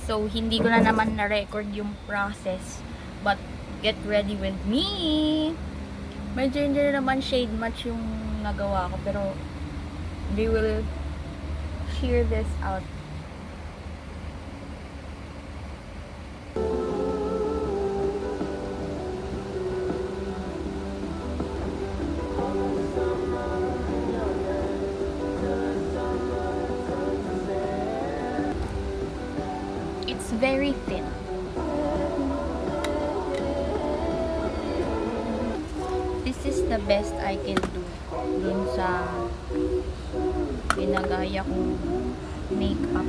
So, hindi ko na naman na-record yung process. But, get ready with me! Medyo hindi naman shade match yung nagawa ko. Pero, they will hear this out. It's very thin. This is the best I can do dun sa pinagaya kong makeup.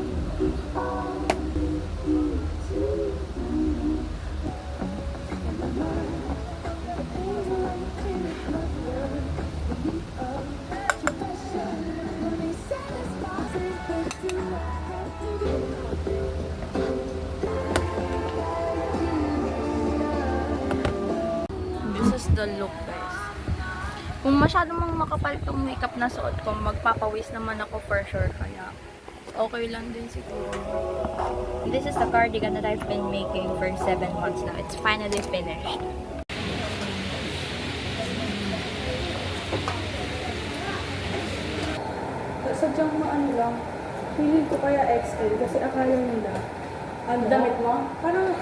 This is the look, guys. Kung masyado mong makapal tong makeup na suot ko, magpapawis naman ako for sure. Kaya, okay lang din siguro. This is the cardigan that I've been making for 7 months now. It's finally finished. Sadyang maano lang. Feeling ko kaya XL kasi akala nila. Ano? Damit mo? Parang,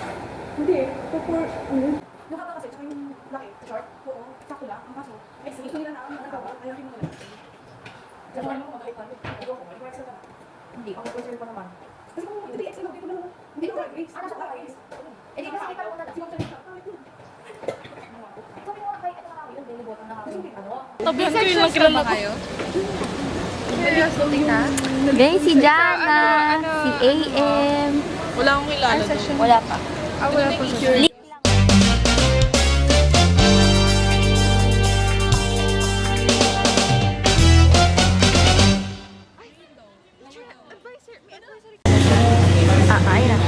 hindi eh. Kapag, nakata kasi, tsaka yung laki, short. Oo, sakto lang. Ang kaso, XL. Gusto nila na ang nagawa. Kaya rin mo nila. Tsaka mo, mabahit pa. Hindi ako, may XL ka na. Hindi, ako po pa naman. Kasi kung hindi XL, hindi ko na naman. Hindi ko na Grace. Ano siya ka, Grace? Eh, di kasi kita mo na lang. Sinong siya? Sabi mo, kahit ito na kami, yung daily bottom na kami. Ano? Tabihan ko yung magkilala kayo. Guys, si Jana, si AM. Wala akong kilala doon. Wala pa. Wala po siya. Leak lang. Ayun na.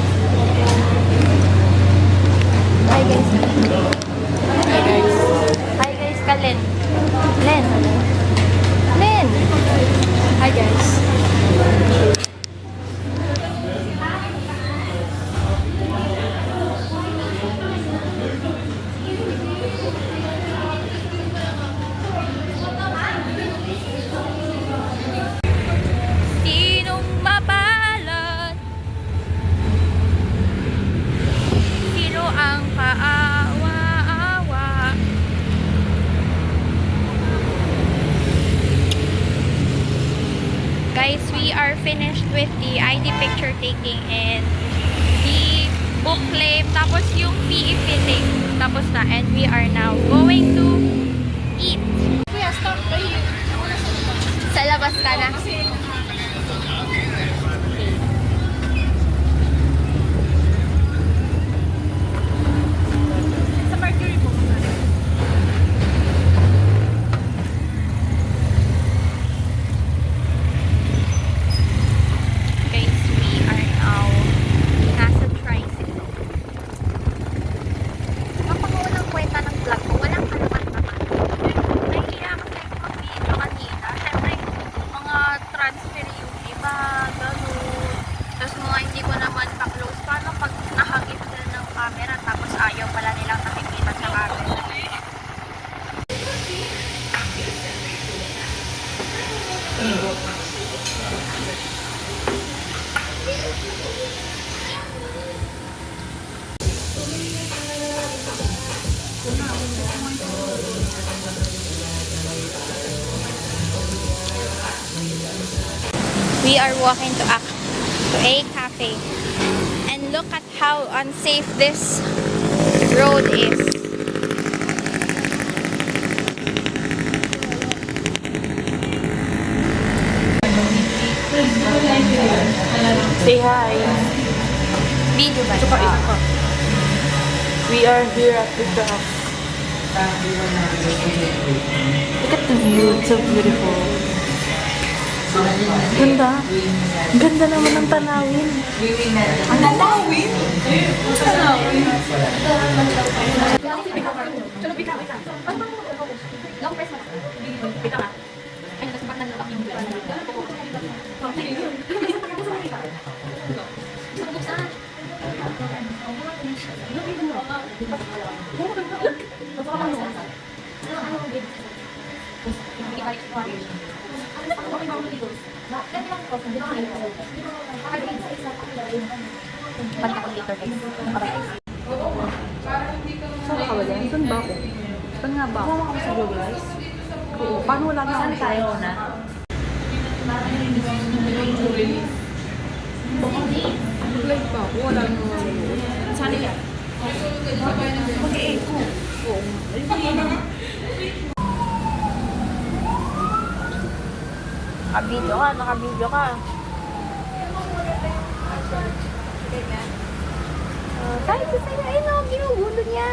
Hi guys. Hi guys. Hi guys, Kalen. Len. Len. Hi guys. Sinong mabalat? Sino ang kaawa-awa? Guys, we are finished with the ID picture taking and the book claim, tapos yung PE fitting, tapos na, and we are now going to eat. Kuya, stop kayo. Sa labas ka na. Sa Mercury po. Guys, we are now nasa tricycle. Kapag-unang kwenta ng vlog ko, walang kalaman naman. Nahiya kasi mag-video kanina. Siyempre, mga transfer yung iba, gano'n. Tapos mga hindi ko naman pa-close. Paano pag nakagip sila ng camera tapos ayaw pala nilang nakikita sa camera? We are walking to a cafe, and look at how unsafe this road is. Say hi. Video ba? We are here at the dock. Look at the view. It's so beautiful. Ganda. Ganda naman ng tanawin. Ang tanawin? Ang tanawin? Long press mo. Pita ka. Ay, nasa pag nalulak yung buwan. Sa buksan. Pagka-computer guys. Saan ka ba dyan? Saan ba ako? Saan nga ba? Saan ako sa Global Guys? Oo. Paano wala na? Saan tayo na? Live pa ako. Wala na. Saan yan? Mag-e-echo. Oo. Naka-video ka, naka-video ka. Kahit sa sa'yo, ayun o, ginugulo niya.